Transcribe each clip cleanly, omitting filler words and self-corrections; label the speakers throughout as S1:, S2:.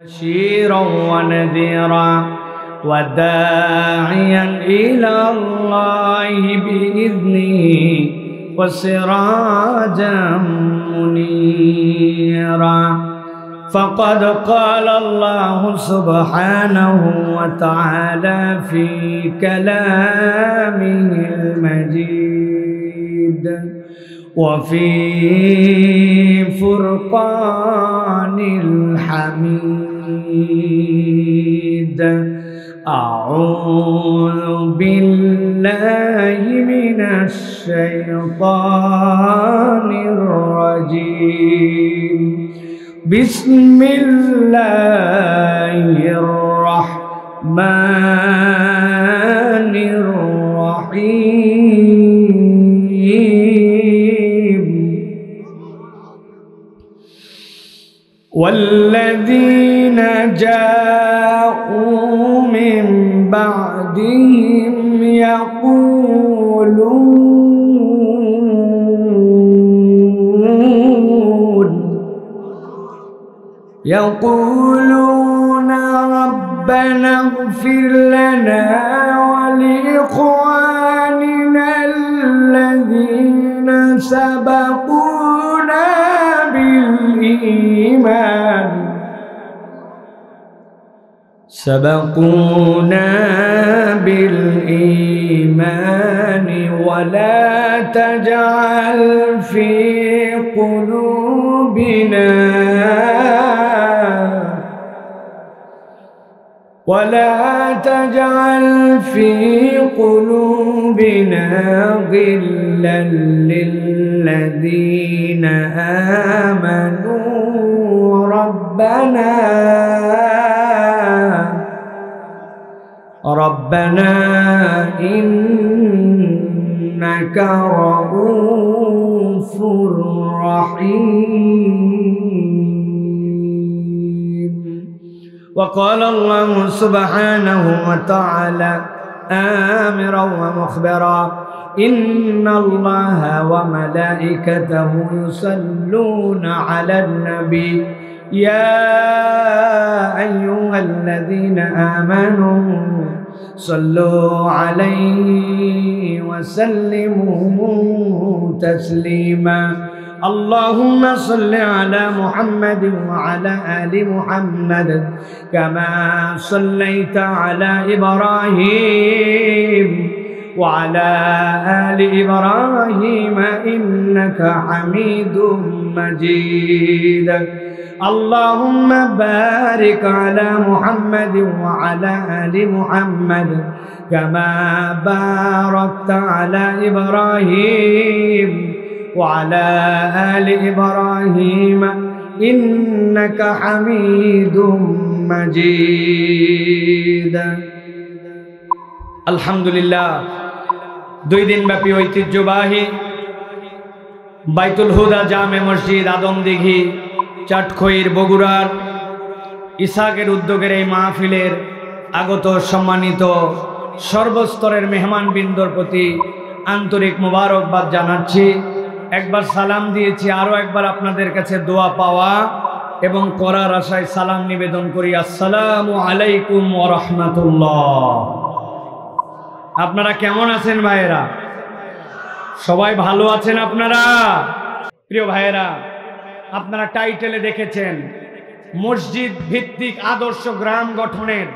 S1: بشيرا ونذيرا وداعيا إلى الله بإذنه وسراجا منيرا فقد قال الله سبحانه وتعالى في كلامه المجيد وفي فرقان الحميد أعوذ بالله من الشيطان الرجيم بسم الله الرحمن الرحيم والذين جاءوا من بعدهم يقولون ربنا اغفر لنا ولإخواننا الذين سبقونا بالإيمان ولا تجعل في قلوبنا غلا للذين آمنوا ربنا إنك رؤوف رحيم وقال الله سبحانه وتعالى آمرا ومخبرا إن الله وملائكته يصلون على النبي يا أيها الذين آمنوا صلوا عليه وسلموا تسليما اللهم صل على محمد وعلى آل محمد كما صليت على إبراهيم وعلى آل إبراهيم إنك حميد مجيد اللهم بارك على محمد وعلى آل محمد كما باركت على إبراهيم وعلى آل إبراهيم إنك حميد مجيد الحمد لله দুই দিন ব্যাপী ঐতিহ্যবাহী বাইতুল হুদা জামে মসজিদ আদমদিঘি চাটখইর বগুড়ার ইসাকের উদ্যোগের এই মাহফিলের আগত সম্মানিত সর্বস্তরের মেহমানবৃন্দর প্রতি আন্তরিক মোবারকবাদ জানাচ্ছি। একবার সালাম দিয়েছি, আরো একবার আপনাদের কাছে দোয়া পাওয়া এবং করার আশায় সালাম নিবেদন করি। আসসালামু আলাইকুম ওয়া রাহমাতুল্লাহ। আপনারা কেমন আছেন ভাইয়েরা? সবাই ভালো আছেন আপনারা? প্রিয় ভাইয়েরা, আপনারা টাইটেলে দেখেছেন মসজিদ ভিত্তিক আদর্শ গ্রাম গঠনের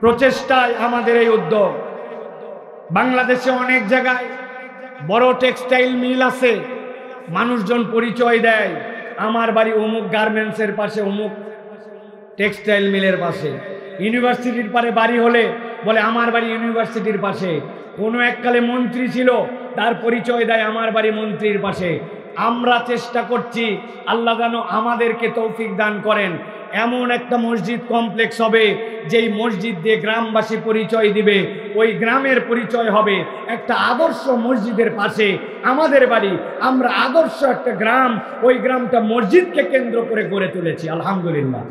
S1: প্রচেষ্টায় আমাদের এই উদ্যোগ। বাংলাদেশে অনেক জায়গায় বড় টেক্সটাইল মিল আছে, মানুষজন পরিচয় দেয় আমার বাড়ি অমুক গার্মেন্টসের পাশে, অমুক টেক্সটাইল মিলের পাশে। ইউনিভার্সিটির পারে বাড়ি হলে বলে আমার বাড়ি ইউনিভার্সিটির পাশে। কোনো এককালে মন্ত্রী ছিল, তার পরিচয় দেয় আমার বাড়ি মন্ত্রীর পাশে। আমরা চেষ্টা করছি, আল্লাহ যেন আমাদেরকে তৌফিক দান করেন, এমন একটা মসজিদ কমপ্লেক্স হবে যেই মসজিদ দিয়ে গ্রামবাসী পরিচয় দিবে, ওই গ্রামের পরিচয় হবে একটা আদর্শ মসজিদের পাশে আমাদের বাড়ি। আমরা আদর্শ একটা গ্রাম, ওই গ্রামটা মসজিদকে কেন্দ্র করে গড়ে তুলেছি আলহামদুলিল্লাহ।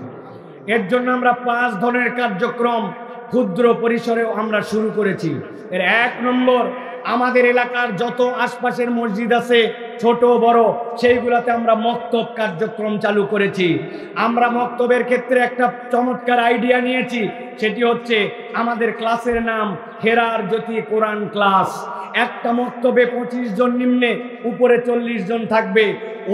S1: এর জন্য আমরা 5 ধরনের কার্যক্রম ক্ষুদ্র পরিসরেও আমরা শুরু করেছি। এর 1 নম্বর, আমাদের এলাকার যত আশপাশের মসজিদ আছে ছোট বড় সেইগুলাতে আমরা মক্তব কার্যক্রম চালু করেছি। আমরা মক্তবের ক্ষেত্রে একটা চমৎকার আইডিয়া নিয়েছি, সেটি হচ্ছে আমাদের ক্লাসের নাম হেরার জ্যোতি কোরআন ক্লাস। একটা মক্তবে 25 জন নিম্নে, উপরে 40 জন থাকবে।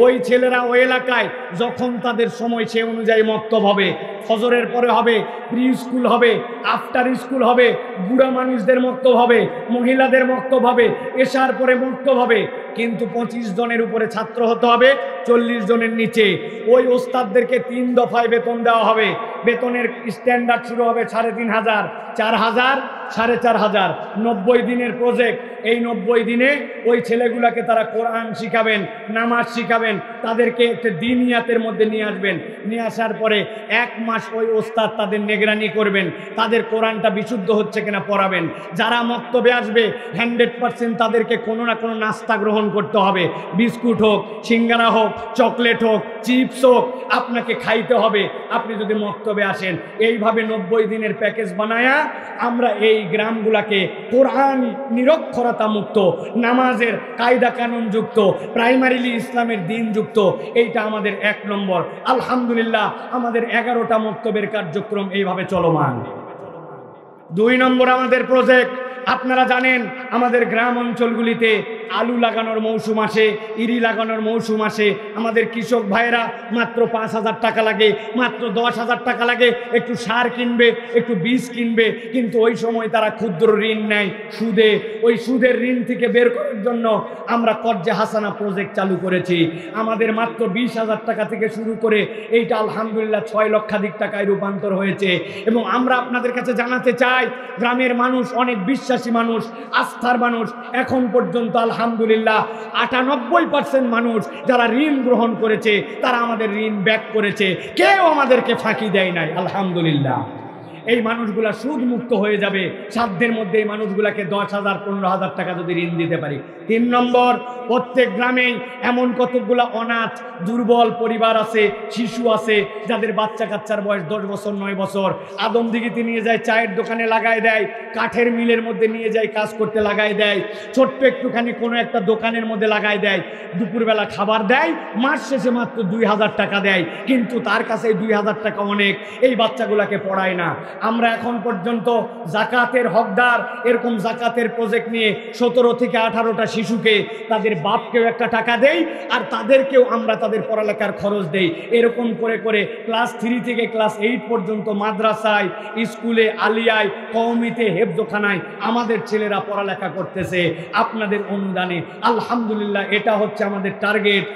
S1: ওই ছেলেরা ওই এলাকায় যখন তাদের সময় সে অনুযায়ী মক্তব হবে, ফজরের পরে হবে, প্রি স্কুল হবে, আফটার স্কুল হবে, বুড়া মানুষদের মক্তব হবে, মহিলাদের মক্তব হবে, এশার পরে মক্তব হবে। কিন্তু 25 জনের উপরে ছাত্র হতে হবে, 40 জনের নিচে। ওই ওস্তাদদেরকে 3 দফায় বেতন দেওয়া হবে। বেতনের স্ট্যান্ডার্ড শুরু হবে 3500, 4000, 4500। 90 দিনের প্রজেক্ট। এই 90 দিনে ওই ছেলেগুলাকে তারা কোরআন শিখাবেন, নামাজ শিখাবেন, তাদেরকে একটা দিনিয়াতের মধ্যে নিয়ে আসবেন। নিয়ে আসার পরে 1 মাস ওই ওস্তাদ তাদের নিগরানি করবেন, তাদের কোরআনটা বিশুদ্ধ হচ্ছে কিনা পড়াবেন। যারা মক্তবে আসবে 100% তাদেরকে কোনো না কোনো নাস্তা গ্রহণ করতে হবে। বিস্কুট হোক, সিঙ্গারা হোক, চকলেট হোক, চিপস হোক, আপনাকে খাইতে হবে আপনি যদি মক্তবে আসেন। এইভাবে 90 দিনের প্যাকেজ বানায়া আমরা এই গ্রামগুলাকে কোরআন নিরক্ষরতা মুক্ত, নামাজের কায়দা কানুন যুক্ত, প্রাইমারিলি ইসলামের দিন যুক্ত, এইটা আমাদের 1 নম্বর। আলহামদুলিল্লাহ আমাদের 11টা মক্তবের কার্যক্রম এইভাবে চলমান। 2 নম্বর আমাদের প্রজেক্ট, আপনারা জানেন আমাদের গ্রাম অঞ্চলগুলিতে আলু লাগানোর মৌসুম আসে, ইরি লাগানোর মৌসুম আসে। আমাদের কৃষক ভাইয়েরা মাত্র 5000 টাকা লাগে, মাত্র 10,000 টাকা লাগে, একটু সার কিনবে, একটু বীজ কিনবে। কিন্তু ওই সময় তারা ক্ষুদ্র ঋণ নেয় সুদে। ওই সুদের ঋণ থেকে বের করার জন্য আমরা কর্জে হাসানা প্রজেক্ট চালু করেছি। আমাদের মাত্র 20,000 টাকা থেকে শুরু করে এইটা আলহামদুলিল্লাহ 6 লক্ষাধিক টাকায় রূপান্তর হয়েছে। এবং আমরা আপনাদের কাছে জানাতে চাই, গ্রামের মানুষ অনেক বিশ্বাসী মানুষ, আস্থার মানুষ। এখন পর্যন্ত আলহামদুলিল্লাহ 98% মানুষ যারা ঋণ গ্রহণ করেছে তারা আমাদের ঋণ ব্যাক করেছে, কেউ আমাদেরকে ফাঁকি দেয় নাই। আলহামদুলিল্লাহ এই মানুষগুলা সুদ মুক্ত হয়ে যাবে সাধ্যের মধ্যে। এই মানুষগুলাকে 10,000, 15,000 টাকা যদি ঋণ দিতে পারি। 3 নম্বর, প্রত্যেক গ্রামেই এমন কতগুলা অনাথ দুর্বল পরিবার আছে, শিশু আছে যাদের বাচ্চা কাচ্চার বয়স 10 বছর 9 বছর। আদমদিঘিতে নিয়ে যায় চায়ের দোকানে লাগায় দেয়, কাঠের মিলের মধ্যে নিয়ে যায় কাজ করতে লাগায় দেয়, ছোট্ট একটুখানি কোনো একটা দোকানের মধ্যে লাগায় দেয়, দুপুরবেলা খাবার দেয়, মাস শেষে মাত্র 2000 টাকা দেয়। কিন্তু তার কাছে 2000 টাকা অনেক, এই বাচ্চাগুলাকে পড়ায় না। আমরা এখন পর্যন্ত জাকাতের হকদার এরকম জাকাতের প্রজেক্ট নিয়ে 17 থেকে 18টা শিশুকে তাদের বাপকেও একটা টাকা দেই, আর তাদেরকেও আমরা তাদের পড়ালেখার খরচ দেই। এরকম করে করে ক্লাস 3 থেকে ক্লাস 8 পর্যন্ত মাদ্রাসায়, স্কুলে, আলিয়ায়, কওমিতে, হেফজখানায় আমাদের ছেলেরা পড়ালেখা করতেছে আপনাদের অনুদানে। আলহামদুলিল্লাহ এটা হচ্ছে আমাদের টার্গেট।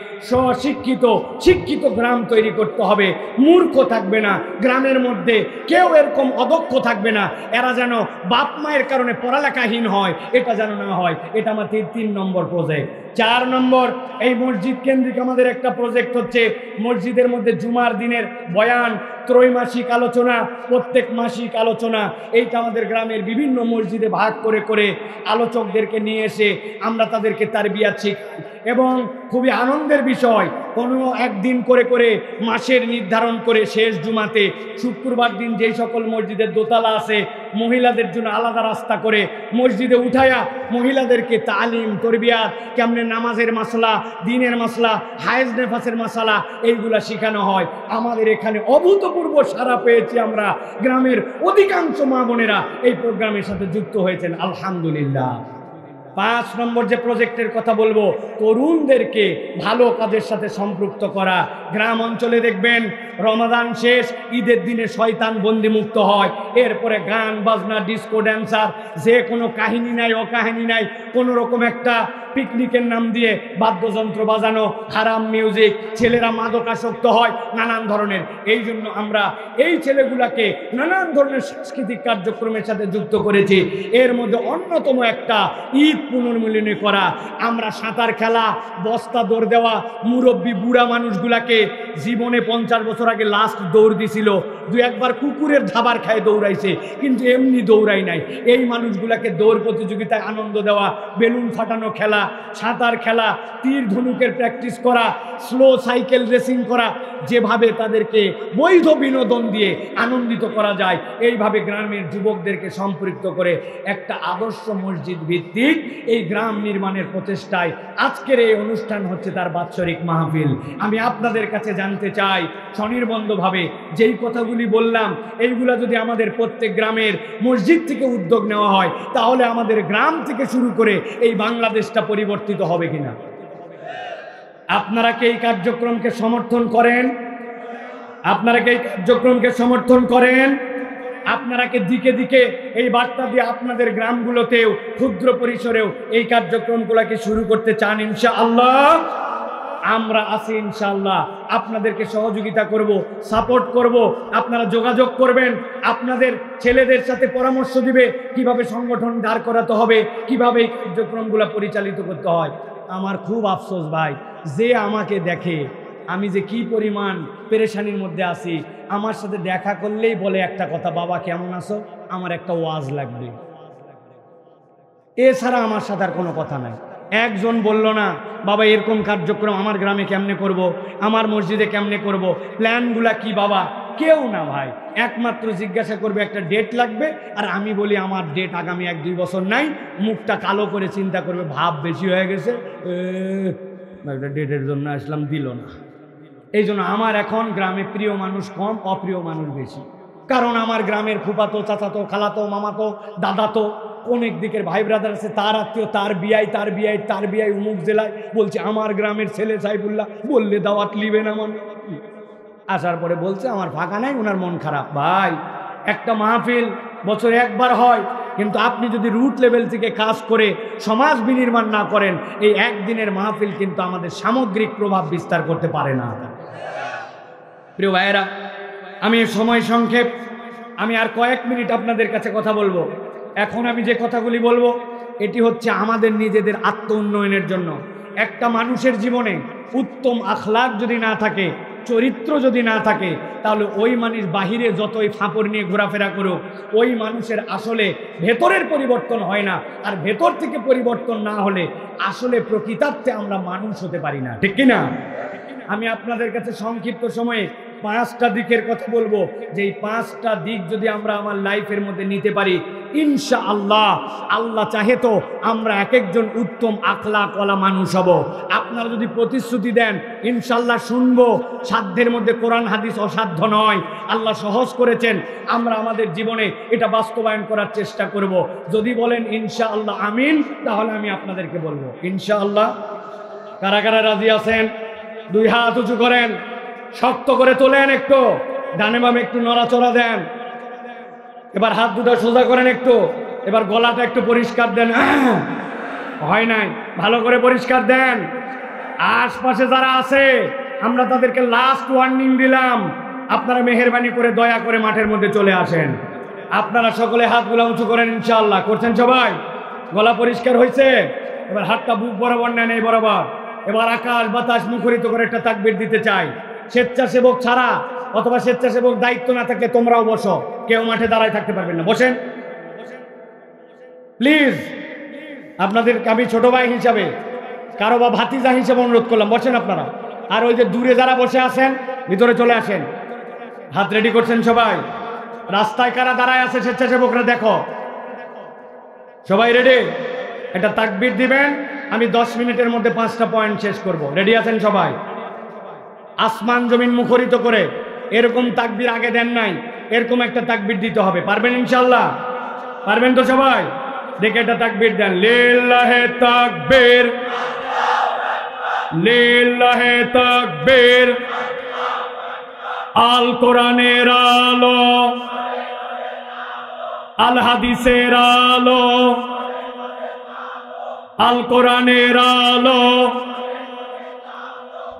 S1: শিক্ষিত গ্রাম তৈরি করতে হবে, মূর্খ থাকবে না গ্রামের মধ্যে, কেউ এরকম অদক্ষ থাকবে না, এরা যেন বাপ মায়ের কারণে পড়ালেখাহীন হয়, এটা যেন না হয়। এটা আমাদের 3 নম্বর প্রজেক্ট। 4 নম্বর, এই মসজিদ কেন্দ্রিক আমাদের একটা প্রজেক্ট হচ্ছে মসজিদের মধ্যে জুমার দিনের বয়ান, ত্রৈমাসিক আলোচনা, প্রত্যেক মাসিক আলোচনা। এইটা আমাদের গ্রামের বিভিন্ন মসজিদে ভাগ করে করে আলোচকদেরকে নিয়ে এসে আমরা তাদেরকে তারবিয়াত শিখাই। এবং খুবই আনন্দের বিষয়, কোনো একদিন করে করে মাসের নির্ধারণ করে শেষ জুমাতে শুক্রবার দিন যেই সকল মসজিদের দোতলা আছে মহিলাদের জন্য আলাদা রাস্তা করে মসজিদে উঠায়া মহিলাদেরকে তালিম, তরবিয়াত, কেমনে নামাজের মাসলা, দিনের মাসলা, হায়েজ নেফাসের মাসালা, এইগুলা শেখানো হয়। আমাদের এখানে অভূতপূর্ব সাড়া পেয়েছি আমরা। গ্রামের অধিকাংশ মা বোনেরা এই প্রোগ্রামের সাথে যুক্ত হয়েছেন আলহামদুলিল্লাহ। 5 নম্বর যে প্রজেক্টের কথা বলবো, তরুণদেরকে ভালো কাজের সাথে সম্পৃক্ত করা। গ্রাম অঞ্চলে দেখবেন রমাদান শেষ, ঈদের দিনে শয়তান বন্দি মুক্ত হয়, এরপরে গান বাজনা, ডিস্কো ড্যান্সার, যে কোনো কাহিনী নাই, অকাহিনী নাই, কোনো রকম একটা পিকনিকের নাম দিয়ে বাদ্যযন্ত্র বাজানো, হারাম মিউজিক, ছেলেরা মাদকাসক্ত হয় নানান ধরনের। এই জন্য আমরা এই ছেলেগুলাকে নানান ধরনের সাংস্কৃতিক কার্যক্রমের সাথে যুক্ত করেছি। এর মধ্যে অন্যতম একটা ঈদ পুনর্মিলনী করা। আমরা সাঁতার খেলা, বস্তা দৌড় দেওয়া, মুরব্বী বুড়া মানুষগুলাকে জীবনে 50 বছর আগে লাস্ট দৌড় দিছিল, দুই একবার কুকুরের ধাবার খায় দৌড়াইছে, কিন্তু এমনি দৌড়াই নাই। এই মানুষগুলাকে দৌড় প্রতিযোগিতায় আনন্দ দেওয়া, বেলুন ফাটানো খেলা, সাঁতার খেলা, তীর ধনুকের প্র্যাকটিস করা, স্লো সাইকেল রেসিং করা, যেভাবে তাদেরকে বৈধ বিনোদন দিয়ে আনন্দিত করা যায়, এইভাবে গ্রামের যুবকদেরকে সম্পৃক্ত করে একটা আদর্শ মসজিদ ভিত্তিক এই গ্রাম নির্মাণের প্রচেষ্টায় আজকের এই অনুষ্ঠান হচ্ছে তার বাৎসরিক মাহফিল। আমি আপনাদের কাছে জানতে চাই, স্বনির্বন্ধভাবে যেই কথাগুলি বললাম, এইগুলা যদি আমাদের প্রত্যেক গ্রামের মসজিদ থেকে উদ্যোগ নেওয়া হয়, তাহলে আমাদের গ্রাম থেকে শুরু করে এই বাংলাদেশটা পরিবর্তিত হবে কিনা? আপনারা কি এই কার্যক্রমকে সমর্থন করেন? আপনারা কি এই কার্যক্রমকে সমর্থন করেন? আপনারা কি দিকে দিকে এই বার্তা দিয়ে আপনাদের গ্রামগুলোতেও ক্ষুদ্র পরিসরেও এই কার্যক্রমগুলোকে শুরু করতে চান? ইনশাআল্লাহ আমরা আছি, ইনশাআল্লাহ আপনাদেরকে সহযোগিতা করব, সাপোর্ট করব। আপনারা যোগাযোগ করবেন, আপনাদের ছেলেদের সাথে পরামর্শ দিবে কিভাবে সংগঠন দাঁড় করাতে হবে, কিভাবে এই কার্যক্রমগুলো পরিচালিত করতে হয়। আমার খুব আফসোস ভাই, যে আমাকে দেখে আমি যে কি পরিমাণ পেরেশানির মধ্যে আছি, আমার সাথে দেখা করলেই বলে একটা কথা, বাবা কেমন আছো, আমার একটা ওয়াজ লাগবে। এছাড়া আমার সাথে আর কোনো কথা নাই। একজন বলল না, বাবা এরকম কার্যক্রম আমার গ্রামে কেমনে করব, আমার মসজিদে কেমনে করব, প্ল্যানগুলা কি বাবা? কেউ না ভাই, একমাত্র জিজ্ঞাসা করবে একটা ডেট লাগবে, আর আমি বলি আমার ডেট আগামী 1-2 বছর নাই। মুখটা কালো করে চিন্তা করবে, ভাব বেশি হয়ে গেছে, একটা ডেটের জন্য আসলাম, দিল না। এই জন্য আমার এখন গ্রামে প্রিয় মানুষ কম, অপ্রিয় মানুষ বেশি। কারণ আমার গ্রামের ফুফাতো, চাচাতো, খালাতো, মামাতো, দাদাতো, অনেক দিকের ভাই ব্রাদার আছে, তার আত্মীয়, তার বিয়াই অমুক জেলায়, বলছে আমার গ্রামের ছেলে সাইফুল্লাহ, বললে দাওয়াত লিবে না। মানে আসার পরে বলছে আমার ফাঁকা নাই, ওনার মন খারাপ। ভাই একটা মাহফিল বছরে একবার হয়, কিন্তু আপনি যদি রুট লেভেল থেকে কাজ করে সমাজ বিনির্মাণ না করেন, এই একদিনের মাহফিল কিন্তু আমাদের সামগ্রিক প্রভাব বিস্তার করতে পারে না। প্রিয় ভাইয়েরা, আমি সময় সংক্ষেপ, আমি আর কয়েক মিনিট আপনাদের কাছে কথা বলবো। এখন আমি যে কথাগুলি বলবো, এটি হচ্ছে আমাদের নিজেদের আত্ম উন্নয়নের জন্য। একটা মানুষের জীবনে উত্তম আখলাক যদি না থাকে, চরিত্র যদি না থাকে, তাহলে ওই মানুষ বাহিরে যতই ফাঁপড় নিয়ে ঘোরাফেরা করুক, ওই মানুষের আসলে ভেতরের পরিবর্তন হয় না। আর ভেতর থেকে পরিবর্তন না হলে আসলে প্রকৃতার্থে আমরা মানুষ হতে পারি না, ঠিক কিনা? আমি আপনাদের কাছে সংক্ষিপ্ত সময়ে 5টা দিকের কথা বলবো, যে এই 5টা দিক যদি আমরা আমার লাইফের মধ্যে নিতে পারি, ইনশাআল্লাহ, আল্লাহ চাহে তো আমরা এক একজন উত্তম আখলাকওয়ালা মানুষ হব। আপনারা যদি প্রতিশ্রুতি দেন, ইনশাআল্লাহ শুনবো। সাধ্যের মধ্যে কোরআন হাদিস অসাধ্য নয়, আল্লাহ সহজ করেছেন। আমরা আমাদের জীবনে এটা বাস্তবায়ন করার চেষ্টা করব। যদি বলেন ইনশাআল্লাহ আমিন, তাহলে আমি আপনাদেরকে বলবো ইনশাআল্লাহ। কারা কারা রাজি আছেন? 2 হাত উঁচু করেন, শক্ত করে তোলেন, একটু ডানে বামে একটু নড়াচড়া দেন। এবার হাত দুটো সোজা করেন একটু, এবার গলাটা একটু পরিষ্কার দেন। হয় নাই, ভালো করে পরিষ্কার দেন। আশপাশে যারা আছে আমরা তাদেরকে লাস্ট ওয়ার্নিং দিলাম, আপনারা মেহেরবানি করে দয়া করে মাঠের মধ্যে চলে আসেন। আপনারা সকলে হাতগুলো উঁচু করেন, ইনশাআল্লাহ। করছেন সবাই? গলা পরিষ্কার হয়েছে? এবার হাতটা বুক বরাবর নেন, এই বরাবর। এবার আকাশ বাতাস মুখরিত করে একটা তাকবীর দিতে চাই। স্বেচ্ছাসেবক ছাড়া অথবা স্বেচ্ছাসেবক দায়িত্ব না থাকলে তোমরাও বসো, কেউ মাঠে দাঁড়ায় থাকতে পারবেন না, বসেন প্লিজ। আপনাদের আমি ছোট ভাই হিসাবে, কারো বা ভাতিজা হিসাবে অনুরোধ করলাম, বসেন আপনারা। আর ওই যে দূরে যারা বসে আছেন, ভিতরে চলে আসেন। হাত রেডি করছেন সবাই? রাস্তায় কারা দাঁড়ায় আছে স্বেচ্ছাসেবকরা দেখো, সবাই রেডি? একটা তাকবীর দিবেন, আমি 10 মিনিটের মধ্যে 5টা পয়েন্ট শেষ করব। রেডি আছেন সবাই? আসমান জমিন মুখরিত করে এরকম তাকবীর আগে দেন নাই, এরকম একটা তাকবীর দিতে হবে। পারবেন ইনশাআল্লাহ? পারবেন তো সবাই? দেখে একটা তাকবীর দেন। লিল্লাহে তাকবীর, লিল্লাহে তাকবীর। আল কোরআনের আলো, আল হাদিসের আলো, আল কোরআনের আলো।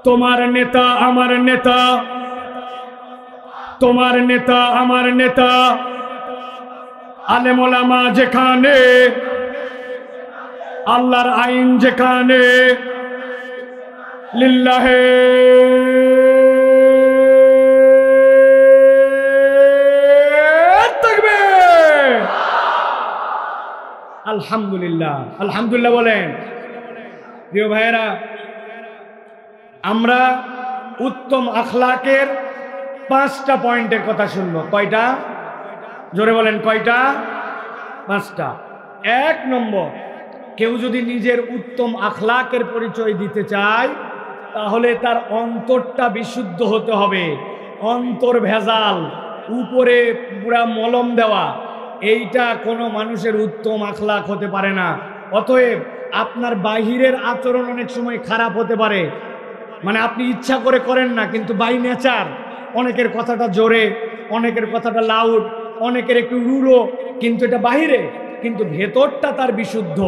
S1: তোমার নেতা আমার নেতা, তোমার নেতা আমার নেতা। আলেম ওলামা যেখানে, আল্লাহর আইন যেখানে। লিল্লাহে আলহামদুলিল্লাহ, আলহামদুলিল্লাহ বলেন। প্রিয় ভাইয়েরা, আমরা উত্তম আখলাকের 5টা পয়েন্টের কথা শুনবো। কয়টা? জোরে বলেন, কয়টা? 5টা। 1 নম্বর, কেউ যদি নিজের উত্তম আখলাকের পরিচয় দিতে চায় তাহলে তার অন্তরটা বিশুদ্ধ হতে হবে। অন্তর ভেজাল, উপরে পুরা মলম দেওয়া, এইটা কোনো মানুষের উত্তম আখলাক হতে পারে না। অতএব আপনার বাহিরের আচরণ অনেক সময় খারাপ হতে পারে, মানে আপনি ইচ্ছা করে করেন না, কিন্তু বাই নেচার অনেকের কথাটা জোরে, অনেকের কথাটা লাউড, অনেকের একটু রুড়ো, কিন্তু এটা বাহিরে, কিন্তু ভেতরটা তার বিশুদ্ধ।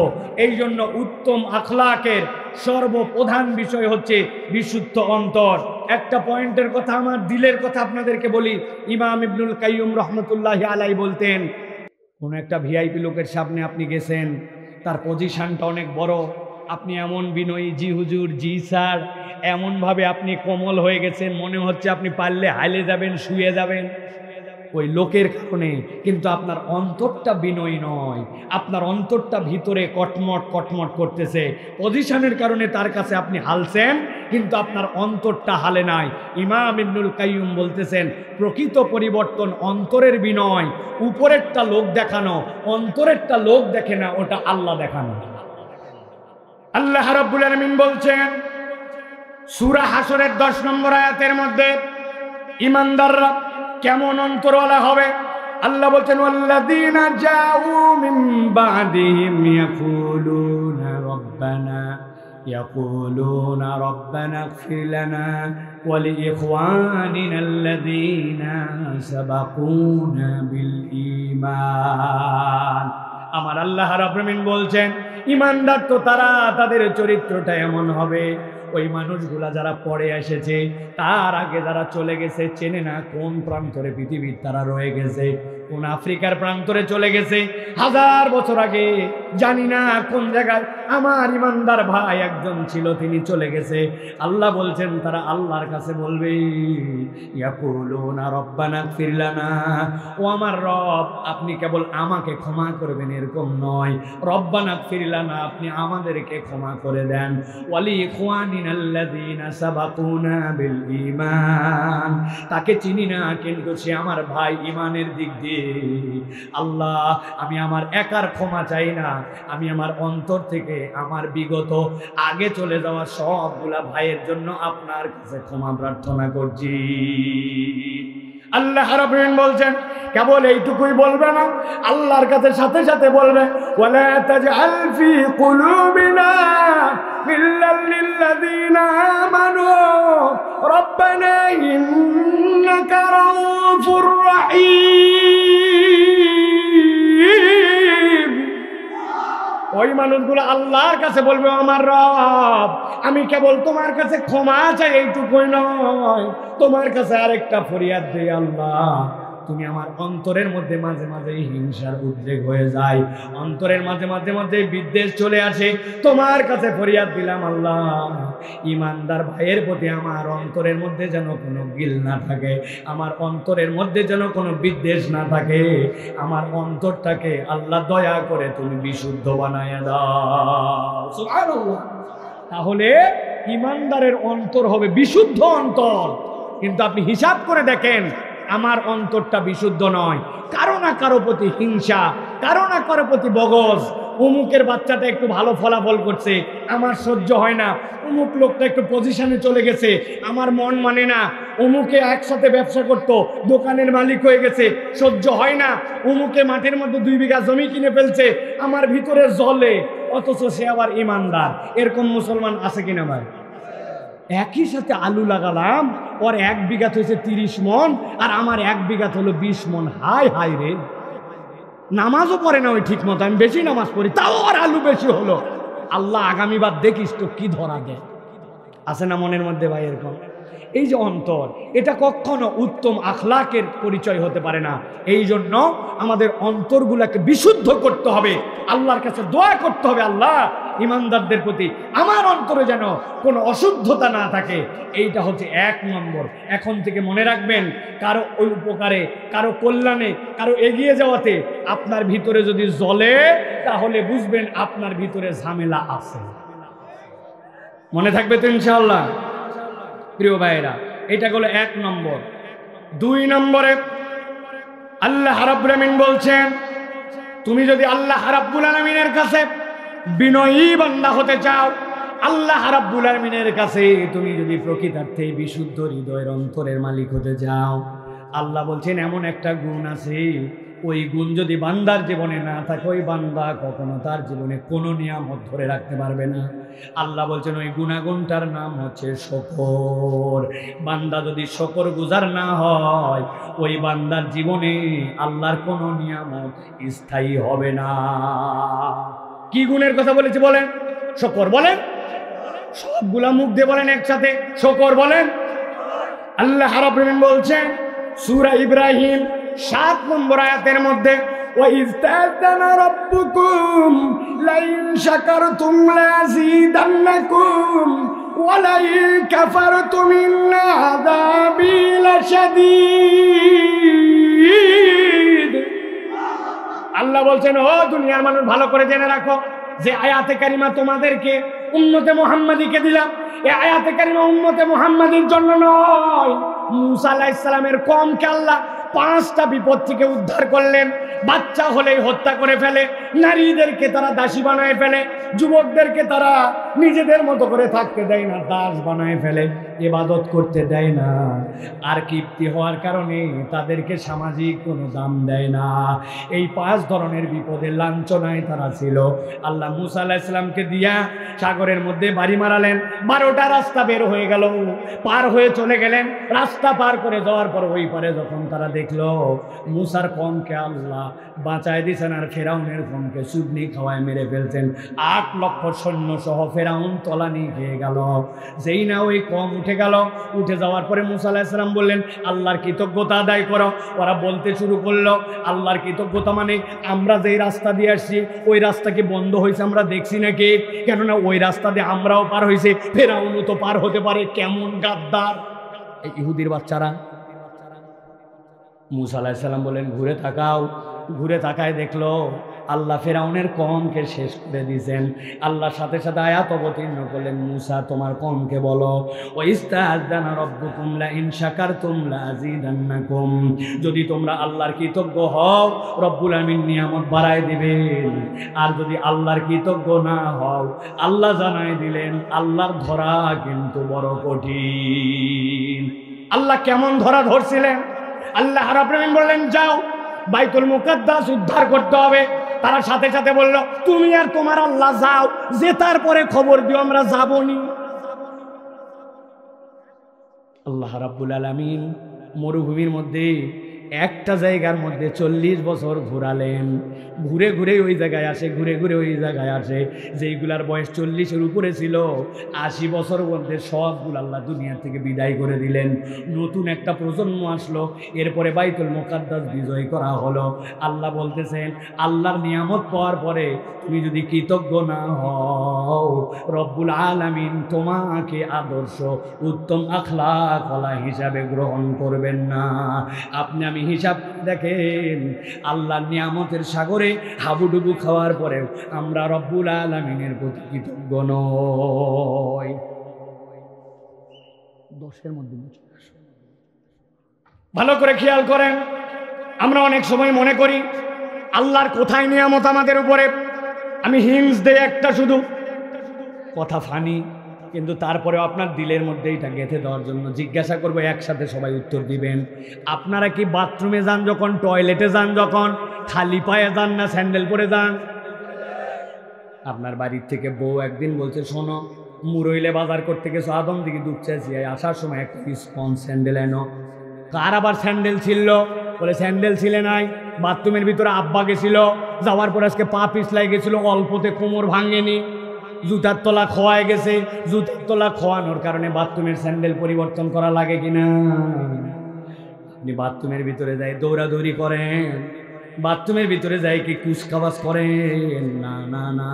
S1: এই জন্য উত্তম আখলাকের সর্বপ্রধান বিষয় হচ্ছে বিশুদ্ধ অন্তর। একটা পয়েন্টের কথা, আমার দিলের কথা আপনাদেরকে বলি। ইমাম ইবনুল কাইয়ুম রহমতুল্লাহি আলাইহি বলতেন, কোনো একটা ভিআইপি লোকের সামনে আপনি গেছেন, তার পজিশনটা অনেক বড়, আপনি এমন বিনয়ী, জি হুজুর, জি স্যার, এমনভাবে আপনি কোমল হয়ে গেছেন, মনে হচ্ছে আপনি পারলে হাইলে যাবেন, শুয়ে যাবেন ওই লোকের কারণে, কিন্তু আপনার অন্তরটা বিনয়ী নয়, আপনার অন্তরটা ভিতরে কটমট কটমট করতেছে। পজিশনের কারণে তার কাছে আপনি হালছেন, কিন্তু আপনার অন্তরটা হালে নাই। ইমাম ইবনুল কাইয়ুম বলতেছেন, প্রকৃত পরিবর্তন অন্তরের বিনয়। উপরেরটা লোক দেখানো, অন্তরেরটা লোক দেখে না, ওটা আল্লাহ দেখানো। আল্লাহ রাব্বুল আলামিন বলছেন সূরা হাসরের 10 নম্বর আয়াতের মধ্যে, ঈমানদাররা কেমন অন্তরওয়ালা হবে আল্লাহ বলছেন, ওয়াল্লাযীনা জাউ মিন বা'দিহিম ইয়াকুলুনা রব্বানা ইগফির লানা ওয়া লিইখওয়ানিনা আল্লাযীনা সাবাকুনা বিল ঈমান। আমার আল্লাহ রাব্বুল আলামিন বলছেন, ঈমানদার তো তারা, তাদের চরিত্রটা এমন হবে, ওই মানুষগুলা যারা পড়ে এসেছে, তার আগে যারা চলে গেছে, চেনে না কোন প্রান্তরে পৃথিবীর তারা রয়ে গেছে, কোন আফ্রিকার প্রান্তরে চলে গেছে, 1000 বছর আগে জানি না কোন জায়গায় আমার ইমানদার ভাই একজন ছিল, তিনি চলে গেছে। আল্লাহ বলছেন তারা আল্লাহর কাছে বলবে, ইয়াকুলুনা রব্বানা ইগফির লানা, ও আমার রব, আপনি কেবল আমাকে ক্ষমা করবেন এরকম নয়, রব্বানা ইগফির লানা, আপনি আমাদেরকে ক্ষমা করে দেন, ওয়া লিইখওয়ানিনা আল্লাযীনা সাবাকুনা বিল ঈমান, তাকে চিনি না কিন্তু সে আমার ভাই ঈমানের দিক দিয়ে। আল্লাহ, আমি আমার একার ক্ষমা চাই না, আমি আমার অন্তর থেকে আমার বিগত আগে চলে যাওয়া সবগুলা ভাইয়ের জন্য আপনার কাছে ক্ষমা প্রার্থনা করছি। আল্লাহ রাব্বুল আলামিন বলছেন, কেবল এইটুকুই বলবে না, আল্লাহর কাছে সাথে সাথে বলবে, ওয়ালা তাজআল ফি কুলুবিনা গিল্লাল লিল্লাযীনা আমানু রব্বানা ইন্নাকা রাউফুর রাহিম। ওই মানুষগুলো আল্লাহর কাছে বলবে, আমার রব, আমি কেবল তোমার কাছে ক্ষমা চাই এইটুকুই নয়, তোমার কাছে আরেকটা ফরিয়াদ দেই, আল্লাহ তুমি আমার অন্তরের মধ্যে মাঝে মাঝে হিংসার উদ্রেক হয়ে যায়, অন্তরের মাঝে মাঝে মাঝে বিদ্বেষ চলে আসে, তোমার কাছে ফরিয়াদ দিলাম আল্লাহ, ইমানদার ভাইয়ের প্রতি আমার অন্তরের মধ্যে যেন কোনো গিল না থাকে, আমার অন্তরের মধ্যে যেন কোনো বিদ্বেষ না থাকে, আমার অন্তরটাকে আল্লাহ দয়া করে তুমি বিশুদ্ধ বানায়া দাও। সুবহানাল্লাহ। তাহলে ইমানদারের অন্তর হবে বিশুদ্ধ অন্তর। কিন্তু আপনি হিসাব করে দেখেন, আমার অন্তরটা বিশুদ্ধ নয়, কারো না কারো প্রতি হিংসা, কারো না কারো প্রতি বগজ, অমুকের বাচ্চাটা একটু ভালো ফলাফল করছে, আমার সহ্য হয় না, অমুক লোকটা একটু পজিশনে চলে গেছে, আমার মন মানে না, অমুকে একসাথে ব্যবসা করত, দোকানের মালিক হয়ে গেছে, সহ্য হয় না, অমুকে মাঠের মধ্যে 2 বিঘা জমি কিনে ফেলছে, আমার ভিতরে জ্বলে, অথচ সে আবার ইমানদার। এরকম মুসলমান আছে কিনা ভাই? একই সাথে আলু লাগালাম, ওর 1 বিঘা হয়েছে 30 মন, আর আমার 1 বিঘা হলো 20 মন। হাই হাই রে, নামাজও পড়ে না ওই ঠিক মতো, আমি বেশি নামাজ পড়ি, তাও আর আলু বেশি হলো। আল্লাহ আগামীবার দেখিস তো কি ধরা দেয়। আছে না মনের মধ্যে ভাই এরকম? এই যে অন্তর, এটা কখনো উত্তম আখলাকের পরিচয় হতে পারে না। এই জন্য আমাদের অন্তরগুলোকে বিশুদ্ধ করতে হবে, আল্লাহর কাছে দোয়া করতে হবে, আল্লাহ ইমানদারদের প্রতি আমার অন্তরে যেন কোনো অশুদ্ধতা না থাকে, এইটা হচ্ছে 1 নম্বর। এখন থেকে মনে রাখবেন, কারো ওই উপকারে, কারো কল্যাণে, কারো এগিয়ে যাওয়াতে আপনার ভিতরে যদি জ্বলে, তাহলে বুঝবেন আপনার ভিতরে ঝামেলা আছে। মনে থাকবে তো ইনশাআল্লাহ প্রিয় ভাইয়েরা? এটা হলো 1 নম্বর। 2 নম্বরে আল্লাহ রাব্বুল আলামিন বলছেন, তুমি যদি আল্লাহ রাব্বুল আলামিনের কাছে বিনয়ী বান্দা হতে চাও, আল্লাহ রাব্বুল আলামিনের কাছে তুমি যদি প্রকৃতার্থে বিশুদ্ধ হৃদয়ের অন্তরের মালিক হতে চাও, আল্লাহ বলছেন এমন একটা গুণ আছে, ওই গুণ যদি বান্দার জীবনে না থাকে, ওই বান্দা কখনো তার জীবনে কোনো নিয়ামত ধরে রাখতে পারবে না। আল্লাহ বলছেন ওই গুণাগুণটার নাম হচ্ছে শকর। বান্দা যদি শকর গুজার না হয়, ওই বান্দার জীবনে আল্লাহর কোনো নিয়ামত স্থায়ী হবে না। কি গুণের কথা বলেছি বলেন? শকর বলেন, সবগুলা মুখ দিয়ে বলেন একসাথে, শকর বলেন। আল্লাহ রাব্বুল আলামিন বলছেন সূরা ইব্রাহিম 7 নম্বর আয়াতের মধ্যে, وَإِذْ تَأَذَّنَ رَبُّكُمْ لَئِنْ شَكَرْتُمْ لَأَزِيدَنَّكُمْ وَلَئِنْ كَفَرْتُمْ إِنَّ عَذَابِي لَشَدِيدٌ। আল্লাহ বলছেন, ও দুনিয়ার মানুষ ভালো করে জেনে রাখো, যে আয়াতে কারিমা তোমাদেরকে উম্মতে মুহাম্মাদীকে দিলাম, এই আয়াতে কারিমা উম্মতে মুহাম্মাদীর জন্য নয়। মুসা আলাইহিস সালামের কওমকে আল্লাহ 5টা বিপদ থেকে উদ্ধার করলেন। বাচ্চা হলেই হত্যা করে ফেলে, নারীদেরকে তারা দাসী বানায় ফেলে, যুবকদেরকে তারা নিজেদের মতো করে থাকতে দেয় না, দাস বানায় ফেলে, ইবাদত করতে দেয় না, আর কীর্তি হওয়ার কারণে তাদেরকে সামাজিক কোনো দাম দেয় না। এই 5 ধরনের বিপদের লাঞ্ছনায় তারা ছিল। আল্লাহ মুসা আলাইহিস সালামকে দিয়া সাগরের মধ্যে বাড়ি মারালেন। 12টা রাস্তা বের হয়ে গেল, পার হয়ে চলে গেলেন। রাস্তা পার করে যাওয়ার পর ওই পারে যখন তারা দেখলো মুসার কওমকে আল্লাহ বাঁচায় দিয়েছেন, আর ফেরাউনের কওমকে চুবনি খাওয়ায় মেরে ফেলছেন। 8 লক্ষ সৈন্য সহ ফেরাউন তলানি খেয়ে গেল। যেই না ওই কওম উঠে গেল, উঠে যাওয়ার পরে মুসা আলাইহিস সালাম বললেন আল্লাহর কৃতজ্ঞতা আদায় করো। ওরা বলতে শুরু করলো, আল্লাহর কৃতজ্ঞতা মানে আমরা যেই রাস্তা দিয়ে আসছি ওই রাস্তা কি বন্ধ হয়েছে আমরা দেখছি নাকি? কেননা ওই রাস্তা দিয়ে আমরাও পার হয়েছি, ফেরাউনও তো পার হতে পারে। কেমন গাদ্দার এই ইহুদির বাচ্চারা। মুসা আলাইহিস সালাম বলেন ঘুরে তাকাও। ঘুরে তাকায় দেখলো আল্লাহ ফেরাউনের কওমকে শেষ করে দিয়েছেন। আল্লাহর সাথে সাথে আয়াত অবতীর্ণ করলেন, মুসা তোমার কওমকে বলো, ওয়াইস্তাযানা রাব্বুকুম লাইন শাকারতুম লাযিদান্নাকুম, যদি তোমরা আল্লাহর কৃতজ্ঞ হও রব্বুল আমিন নিয়ামত বাড়ায় দিবেন, আর যদি আল্লাহর কৃতজ্ঞ না হও আল্লাহ জানাই দিলেন আল্লাহর ধরা কিন্তু বড় কঠিন। আল্লাহ কেমন ধরা ধরছিলেন? আল্লাহ রাব্বুল আমিন বললেন যাও বাইতুল মুকাদ্দাস উদ্ধার করতে হবে। তারা সাথে সাথে বলল তুমি আর তোমার আল্লাহ যাও, যে তারপরে খবর দিও আমরা যাবনি। আল্লাহ রাব্বুল আলামিন মরুভূমির মধ্যে একটা জায়গার মধ্যে 40 বছর ঘোরালেন। ঘুরে ঘুরে ওই জায়গায় আসে, ঘুরে ঘুরে ওই জায়গায় আসে। যেইগুলার বয়স 40-এর উপরে ছিল, 80 বছর মধ্যে সবগুলো আল্লাহ দুনিয়া থেকে বিদায় করে দিলেন। নতুন একটা প্রজন্ম আসলো। এরপরে বাইতুল মুকাদ্দাস বিজয় করা হলো। আল্লাহ বলতেছেন আল্লাহর নিয়ামত পাওয়ার পরে তুমি যদি কৃতজ্ঞ না হও, রব্বুল আলামিন তোমাকে আদর্শ উত্তম আখলাক ওয়ালা হিসাবে গ্রহণ করবেন না। আপনি আমি হিসাব দেখেন, আল্লাহর নিয়ামতের সাগরে হাবুডুবু খাওয়ার পরেও আমরা রব্বুল আলামিনের প্রতি কৃতজ্ঞ নই। 10-এর মধ্যে ভালো করে খেয়াল করেন। আমরা অনেক সময় মনে করি আল্লাহর কোথায় নিয়ামত আমাদের উপরে। আমি হিংস দেই একটা, শুধু কথা ফানি, কিন্তু তারপরেও আপনার দিলের মধ্যে এটা গেঁথে দেওয়ার জন্য জিজ্ঞাসা করবো, একসাথে সবাই উত্তর দিবেন। আপনারা কি বাথরুমে যান যখন, টয়লেটে যান যখন, খালি পায়ে যান না স্যান্ডেল পরে যান? আপনার বাড়ির থেকে বউ একদিন বলছে শোনো মুরইলে বাজার করতে গেছো, আদম দিকে দুধ চাইছি, আসার সময় একটা স্পঞ্জ স্যান্ডেল এনো। কার আবার স্যান্ডেল ছিল? বলে স্যান্ডেল ছিলে নাই, বাথরুমের ভিতরে আব্বা গেছিল, যাওয়ার পর আজকে পা পিছলাই গেছিল, অল্পতে কোমর ভাঙেনি, জুতার তলা খোয়ায় গেছে। জুতার তলা খোয়ানোর কারণে বাথরুমের স্যান্ডেল পরিবর্তন করা লাগে কিনা? আপনি বাথরুমের ভিতরে যাই দৌড়াদৌড়ি করেন, বাথরুমের ভিতরে যাই কি কুচকাওয়াজ করেন? না না না,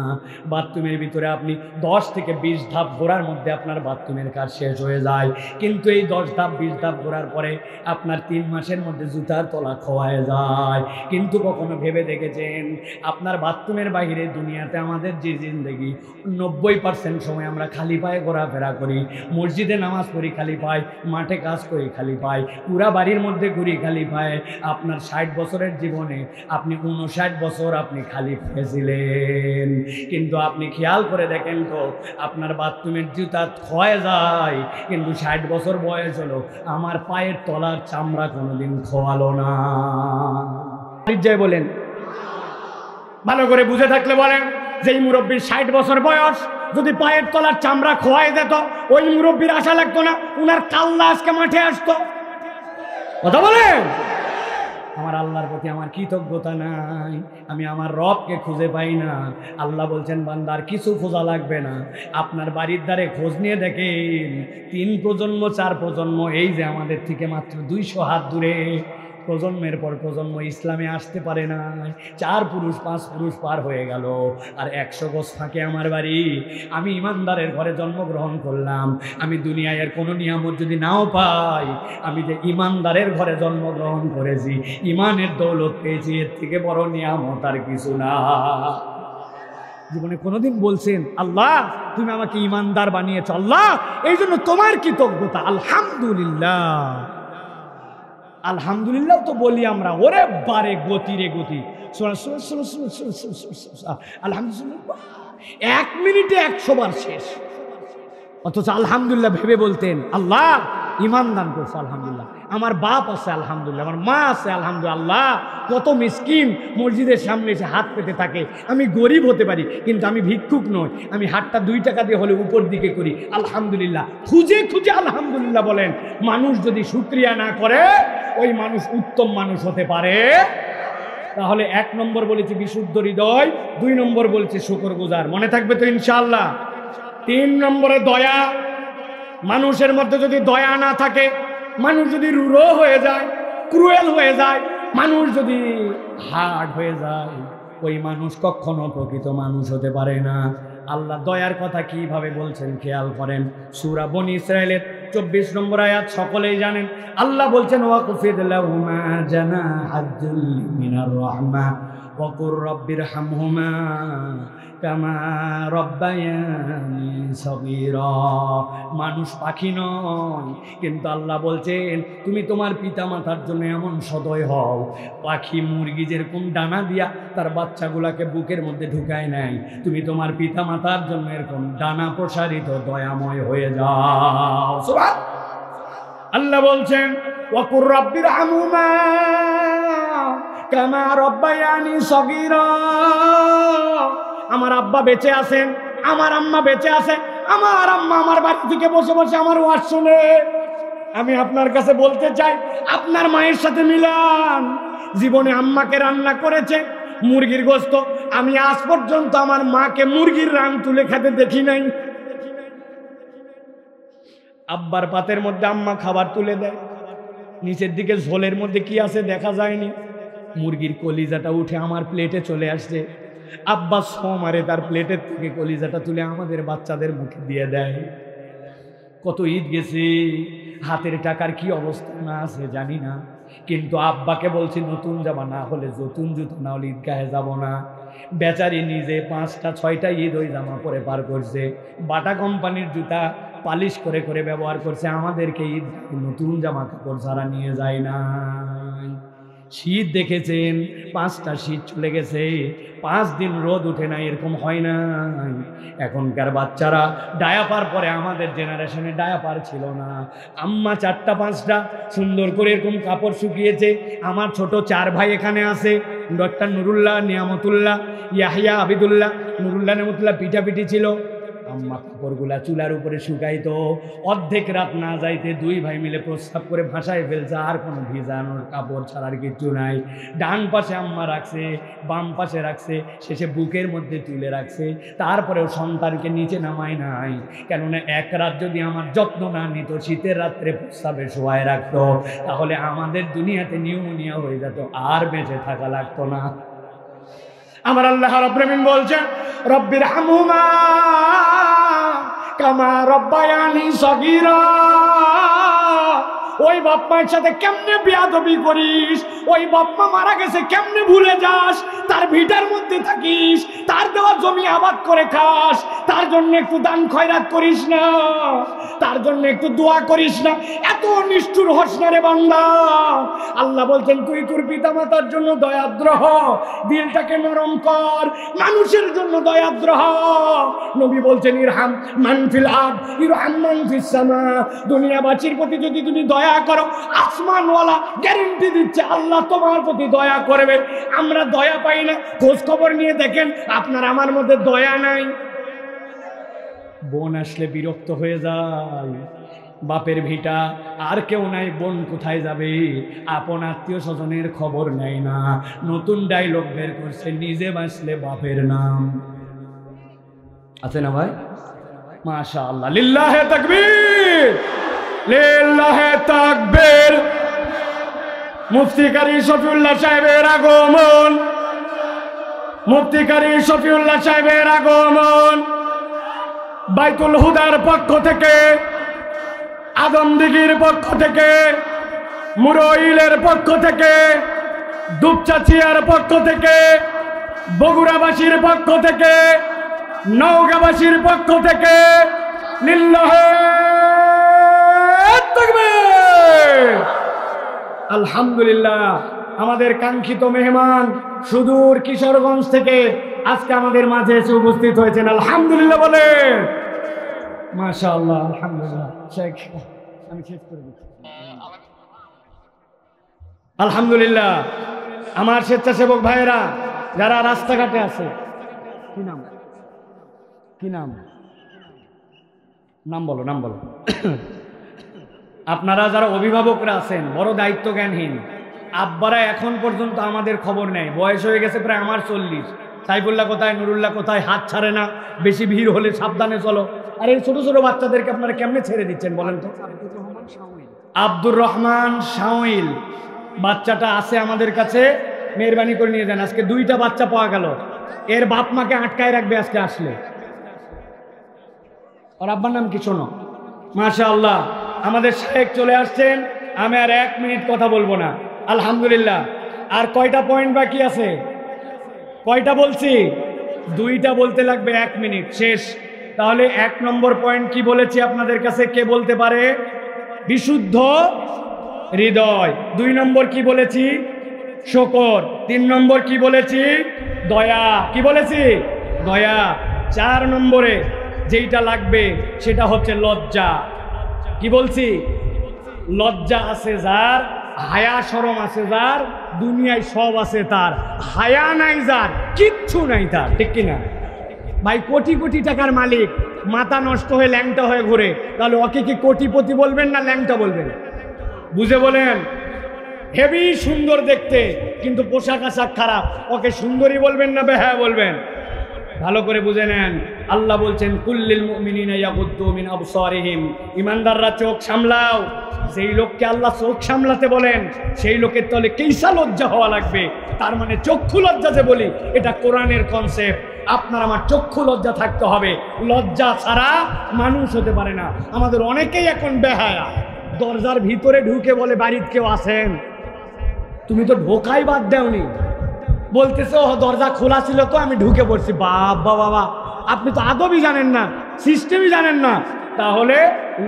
S1: বাথরুমের ভিতরে আপনি 10 থেকে 20 ধাপ ঘোরার মধ্যে আপনার বাথরুমের কাজ শেষ হয়ে যায়। কিন্তু এই 10 ধাপ 20 ধাপ ঘোরার পরে আপনার 3 মাসের মধ্যে জুতার তলা খোয়ায় যায়। কিন্তু কখনো ভেবে দেখেছেন আপনার বাথরুমের বাইরে দুনিয়াতে আমাদের যে জিন্দগি 90% সময় আমরা খালি পায়ে ঘোরাফেরা করি, মসজিদে নামাজ পড়ি খালি পায়, মাঠে কাজ করি খালি পায়, পুরা বাড়ির মধ্যে ঘুরি খালি পায়। আপনার 60 বছরের জীবনে আপনি 59 বছর আপনি খালি পেয়েছিলেন। কিন্তু আপনি খেয়াল করে দেখেন তো আপনার বাথরুমের জুতা ক্ষয়ে যায়, কিন্তু 60 বছর বয়স হলো আমার পায়ের তলার চামড়া কোনোদিন খোয়ালো না। বলেন, ভালো করে বুঝে থাকলে বলেন, যেই মুরব্বীর 60 বছর বয়স যদি পায়ের তলার চামড়া খোয়াই যেত, ওই মুরব্বীর আশা লাগতো না উনার কাল্লা আজকে মাঠে আসতো? কথা বলেন। আমার আল্লাহর প্রতি আমার কৃতজ্ঞতা নাই, আমি আমার রবকে খুঁজে পাই না। আল্লাহ বলছেন বান্দার কিছু খোঁজা লাগবে না, আপনার বাড়ির দ্বারে খোঁজ নিয়ে দেখেন 3 প্রজন্ম 4 প্রজন্ম, এই যে আমাদের থেকে মাত্র 200 হাত দূরে প্রজন্মের পর প্রজন্ম ইসলামে আসতে পারে না। 4 পুরুষ 5 পুরুষ পার হয়ে গেল, আর 100 গজ ফাঁকে আমার বাড়ি। আমি ইমানদারের ঘরে জন্মগ্রহণ করলাম, আমি দুনিয়ায় এর কোনো নিয়ামত যদি নাও পাই, আমি যে ইমানদারের ঘরে জন্মগ্রহণ করেছি, ইমানের দৌলত পেয়েছি, এর থেকে বড় নিয়ামত আর কিছু না। জীবনে কোনোদিন বলছেন আল্লাহ তুমি আমাকে ইমানদার বানিয়েছ, আল্লাহ এই জন্য তোমার কৃতজ্ঞতা, আলহামদুলিল্লাহ। আলহামদুলিল্লাহ তো বলি আমরা, ওরে বারে গতি রে গতি, আলহামদুলিল্লাহ 1 মিনিটে 100 বার শেষ। অথচ আলহামদুলিল্লাহ ভেবে বলতেন আল্লাহ ইমান দান করছে আলহামদুলিল্লাহ, আমার বাপ আছে আলহামদুলিল্লাহ, আমার মা আছে আলহামদুলিল্লাহ। কত মিসকিন মসজিদের সামনে এসে হাত পেতে থাকে, আমি গরিব হতে পারি কিন্তু আমি ভিক্ষুক নই, আমি হাতটা 2 টাকা দিয়ে হলে উপর দিকে করি আলহামদুলিল্লাহ। খুঁজে খুঁজে আলহামদুলিল্লাহ বলেন। মানুষ যদি শুকরিয়া না করে ওই মানুষ উত্তম মানুষ হতে পারে? তাহলে 1 নম্বর বলেছি বিশুদ্ধ হৃদয়, 2 নম্বর বলেছি শুকরগুজার, মনে থাকবে তো ইনশাআল্লাহ। 3 নম্বরে দয়া। মানুষের মধ্যে যদি দয়া না থাকে, মানুষ যদি রূঢ় হয়ে যায়, ক্রুয়েল হয়ে যায়, মানুষ যদি হার্ড হয়ে যায়, ওই মানুষ কখনো প্রকৃত মানুষ হতে পারে না। আল্লাহ দয়ার কথা কিভাবে বলছেন খেয়াল করেন। সূরা বনী ইসরাঈলের 24 নম্বর আয়াত সকলেই জানেন। আল্লাহ বলছেন ওয়াকফিদ লাহুমা জানাহাযুল্লি মিনার রাহমা ওয়া কুর রাব্বিরহামহুমা কামা রব্বায়ানি সগীরা। মানুষ পাখি নয়, কিন্তু আল্লাহ বলছেন তুমি তোমার পিতামাতার জন্য এমন সদয় হও। পাখি মুরগি যেরকম ডানা দিয়া তার বাচ্চাগুলাকে বুকের মধ্যে ঢুকায় নেয়, তুমি তোমার পিতামাতার জন্য এরকম ডানা প্রসারিত দয়াময় হয়ে যাও। সুবহান আল্লাহ বলছেন ওয়া কুর রাব্বিরহামহুমা কামা রব্বায়ানি সগীরা। আমার আব্বা বেঁচে আছেন, আমার আম্মা বেঁচে আছে, আমার আম্মা আমার বাড়ি থেকে বসে বসে আমার ওয়াজ শুনে। আমি আপনার কাছে বলতে চাই আপনার মায়ের সাথে মিলান। জীবনে আম্মাকে রান্না করেছে মুরগির গোশত, আমি আজ পর্যন্ত আমার মাকে মুরগির রান তুলে খেতে দেখি নাই। আব্বার পাতের মধ্যে আম্মা খাবার তুলে দেয়, নিচের দিকে ঝোলের মধ্যে কি আছে দেখা যায়নি, মুরগির কলিজাটা উঠে আমার প্লেটে চলে আসছে। আব্বা মারে তার প্লেটের থেকে কলিজাটা তুলে আমাদের বাচ্চাদের মুখে দিয়ে দেয়। কত ঈদ গেছে, হাতের টাকার কি অবস্থা না আছে জানি না, কিন্তু আব্বাকে বলছি নতুন জামা না হলে, নতুন জুতো না হলে ঈদগাহে যাব না। বেচারি নিজে 5টা 6টা ঈদ ওই জামা পরে পার করছে, বাটা কোম্পানির জুতা পালিশ করে করে ব্যবহার করছে, আমাদেরকে ঈদ নতুন জামা কাপড় ছাড়া নিয়ে যায় না। শীত দেখেছেন, 5টা শীত চলে গেছে, 5 দিন রোদ উঠে না, এরকম হয় না। এখনকার বাচ্চারা ডায়াপার পরে, আমাদের জেনারেশনে ডায়াপার ছিল না। আম্মা 4টা 5টা সুন্দর করে এরকম কাপড় শুকিয়েছে। আমার ছোট 4 ভাই এখানে আছে, ডক্টর নুরুল্লাহ, নিয়ামতুল্লাহ, ইয়াহিয়া, আবিদুল্লাহ। নুরুল্লাহ নিয়ামতুল্লাহ পিঠাপিঠি ছিল, আম্মা কাপড়গুলা চুলার উপরে শুকাইতো, অর্ধেক রাত না যাইতে দুই ভাই মিলে প্রস্রাব করে ভাসায় ফেলছে, আর কোনো ভিজানোর কাপড় ছাড়ার কিছু নাই। ডান পাশে আম্মা রাখছে, বাম পাশে রাখছে, শেষে বুকের মধ্যে তুলে রাখছে, তারপরেও সন্তানকে নিচে নামায় নাই। কেননা এক রাত যদি আমার যত্ন না নিত, শীতের রাত্রে প্রস্রাবে শোয়ায় রাখতো, তাহলে আমাদের দুনিয়াতে নিউমোনিয়া হয়ে যেত, আর বেঁচে থাকা লাগতো না। আমার আল্লাহ রাব্বুল আলামিন বলছেন, রব্বির হামহুমা কামা রব্বায়ানি সগীরা। ওই বাপ মায়ের সাথে কেমনে বেয়াদবি করিস, ওই বাপ মা মারা গেছে কেমনে ভুলে যাস, তার ভিটার মধ্যে থাকিস, তার দেওয়া জমি আবাদ করে খাস, তার জন্য একটু দান খয়রাত করিস না, তার জন্য একটু দোয়া করিস না, এত নিষ্ঠুর হস না রে বান্দা। আল্লাহ বলছেন, তুই তোর পিতা মাতার জন্য দয়াদ্র হ, দিলটাকে নরম কর, মানুষের জন্য দয়াদ্র হ। নবী বলছেন, ইরহাম মান ফিল আরদ ইরহাম মান ফিস সামা। দুনিয়াবাসীর প্রতি যদি তুমি দয়া করো, আসমানওয়ালা গ্যারান্টি দিচ্ছে আল্লাহ তোমার প্রতি দয়া করবে। আমরা দয়া পাই না, খোঁজ খবর নিয়ে দেখেন আপনার আমার মধ্যে দয়া নাই। বোন আসলে বিরক্ত হয়ে যায়, বাপের ভিটা আর কেউ নাই, বোন কোথায় যাবে, আপন আত্মীয় স্বজনের খবর নেয় না। নতুন ডায়লগ বের করছে, নিজে বাঁচলে বাপের নাম। আছে না ভাই? মাশাআল্লাহ, লিল্লাহে তাকবীর, লিল্লাহে তাকবীর। মুফতি কারি শফিউল্লাহ সাহেবের আগমন, মুফতি কারি শফিউল্লাহ সাহেবের আগমন। বাইতুল হুদার পক্ষ থেকে, আদমদিঘির পক্ষ থেকে, মুরইলের পক্ষ থেকে, দুপচাচিয়ার পক্ষ থেকে, বগুড়াবাসীর পক্ষ থেকে, নওগাঁবাসীর পক্ষ থেকে লিল্লাহে তাকবীর। আলহামদুলিল্লাহ, আমাদের কাঙ্ক্ষিত মেহমান সুদূর কিশোরগঞ্জ থেকে আজকে আমাদের মাঝে এসে উপস্থিত হয়েছেন। আলহামদুলিল্লাহ বলে, মাশাআল্লাহ, আলহামদুলিল্লাহ। শেখ, আমি শেষ করে দিচ্ছি। আলহামদুলিল্লাহ, আমার স্বেচ্ছাসেবক ভাইয়েরা যারা রাস্তাঘাটে আছে, কি নাম, কি নাম, নাম বলো, নাম বলো। আপনারা যারা অভিভাবকরা আছেন, বড় দায়িত্ব জ্ঞানহীন আব্বারা এখন পর্যন্ত আমাদের খবর নেয়। বয়স হয়ে গেছে প্রায় আমার 40। সাইফুল্লাহ কোথায়, নুরুল্লাহ কোথায়, হাত ছাড়ে না, বেশি ভিড় হলে সাবধানে চলো। আর এই ছোট ছোট বাচ্চাদেরকে আপনারা কেমনে ছেড়ে দিচ্ছেন বলেন তো? আব্দুর রহমান শাওইল বাচ্চাটা আছে আমাদের কাছে, মেহরবানি করে নিয়ে যান। আজকে 2টা বাচ্চা পাওয়া গেল, এর বাপ মাকে আটকায় রাখবে আজকে আসলে। ওর আব্বার নাম কি শোনো? মাশাআল্লাহ, আমাদের শেখ চলে আসছেন, আমি আর 1 মিনিট কথা বলবো না। আলহামদুলিল্লাহ। আর কয়টা পয়েন্ট বাকি আছে? কয়টা বলছি? 2টা বলতে লাগবে 1 মিনিট, শেষ। তাহলে 1 নম্বর পয়েন্ট কি বলেছি আপনাদের কাছে, কে বলতে পারে? বিশুদ্ধ হৃদয়। 2 নম্বর কি বলেছি? শুকর। 3 নম্বর কি বলেছি? দয়া। কি বলেছি? দয়া। 4 নম্বরে যেইটা লাগবে সেটা হচ্ছে লজ্জা। কি বলছি? লজ্জা আছে যার, হায়া শরম আছে যার, দুনিয়ায় সব আছে তার, হায়া নাই যার, কিচ্ছু নাই তার। ঠিক কিনা ভাই? কোটি কোটি টাকার মালিক মাথা নষ্ট হয়ে ল্যাংটা হয়ে ঘুরে, তাহলে ওকে কি কোটিপতি বলবেন না ল্যাংটা বলবেন? বুঝে বলেন। হেভি সুন্দর দেখতে, কিন্তু পোশাক আশাক খারাপ, ওকে সুন্দরী বলবেন না বেহায়া বলবেন? ভালো করে বুঝে নেন। আল্লাহ বলছেন, কুল্লিল মুমিনিনা ইয়াগুদ্দু মিন আবসারিহিম, ইমানদাররা চোখ সামলাও। যেই লোককে আল্লাহ চোখ সামলাতে বলেন, সেই লোকের তলে কেইসা লজ্জা হওয়া লাগবে। তার মানে চক্ষু লজ্জা যে বলি, এটা কোরআনের কনসেপ্ট। আপনার আমার চক্ষু লজ্জা থাকতে হবে, লজ্জা ছাড়া মানুষ হতে পারে না। আমাদের অনেকেই এখন বেহায়া, দরজার ভিতরে ঢুকে বলে বাড়িতে কেউ আসেন, তুমি তো ঢোকাই বাদ দেওনি, বলতেছে ও দরজা খোলা ছিল তো আমি ঢুকে পড়ছি। বাবা বাবা, আপনি তো আদবই জানেন না, সিস্টেমই জানেন না। তাহলে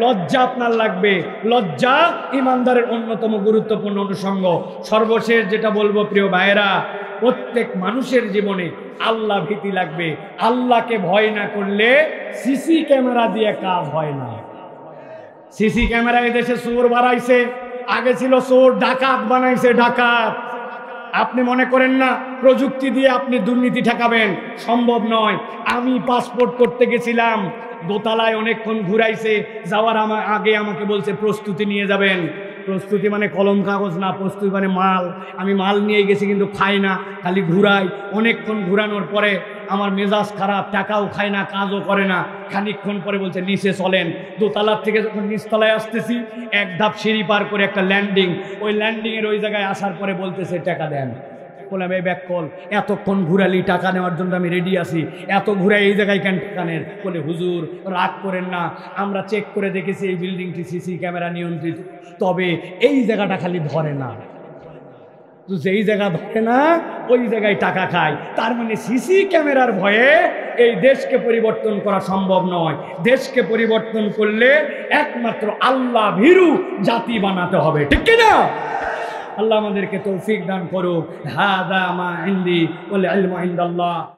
S1: লজ্জা আপনার লাগবে। লজ্জা ইমানদারের অন্যতম গুরুত্বপূর্ণ অনুষঙ্গ। সর্বশেষ যেটা বলবো প্রিয় ভাইয়েরা, প্রত্যেক মানুষের জীবনে আল্লাহ ভীতি লাগবে। আল্লাহকে ভয় না করলে সিসি ক্যামেরা দিয়ে কাজ হয় না। সিসি ক্যামেরা এদেশে চোর বাড়াইছে, আগে ছিল চোর, ডাকাত বানাইছে ডাকাত। আপনি মনে করেন না প্রযুক্তি দিয়ে আপনি দুর্নীতি ঠেকাবেন, সম্ভব নয়। আমি পাসপোর্ট করতে গেছিলাম, দোতলায় অনেকক্ষণ ঘুরাইছে, যাওয়ার আগে আমাকে বলছে প্রস্তুতি নিয়ে যাবেন। প্রস্তুতি মানে কলম কাগজ না, প্রস্তুতি মানে মাল। আমি মাল নিয়ে গেছি কিন্তু খাই না, খালি ঘুরাই। অনেকক্ষণ ঘুরানোর পরে আমার মেজাজ খারাপ, টাকাও খায় না, কাজও করে না। খানিকক্ষণ পরে বলছে নিচে চলেন। দোতলার থেকে যখন নিচতলায় আসতেছি, এক ধাপ সিঁড়ি পার করে একটা ল্যান্ডিং, ওই ল্যান্ডিংয়ের ওই জায়গায় আসার পরে বলতেছে টাকা দেন। বললাম এই ব্যাক কল, এতক্ষণ ঘুরালি, টাকা নেওয়ার জন্য আমি রেডি আছি, এত ঘুরাই এই জায়গায় কেন টাকা নেন? বলে হুজুর রাগ করেন না, আমরা চেক করে দেখেছি এই বিল্ডিংটি সিসি ক্যামেরা নিয়ন্ত্রিত, তবে এই জায়গাটা খালি ধরে না। তো যেই জায়গা ধরে না ওই জায়গায় টাকা খায়। তার মানে সিসি ক্যামেরার ভয়ে এই দেশকে পরিবর্তন করা সম্ভব নয়। দেশকে পরিবর্তন করলে একমাত্র আল্লাহ ভীরু জাতি বানাতে হবে, ঠিক কিনা? আল্লাহ আমাদেরকে তৌফিক দান করুক। হাদা মা ইনদি ওয়াল ইলমু ইনদাল্লাহ।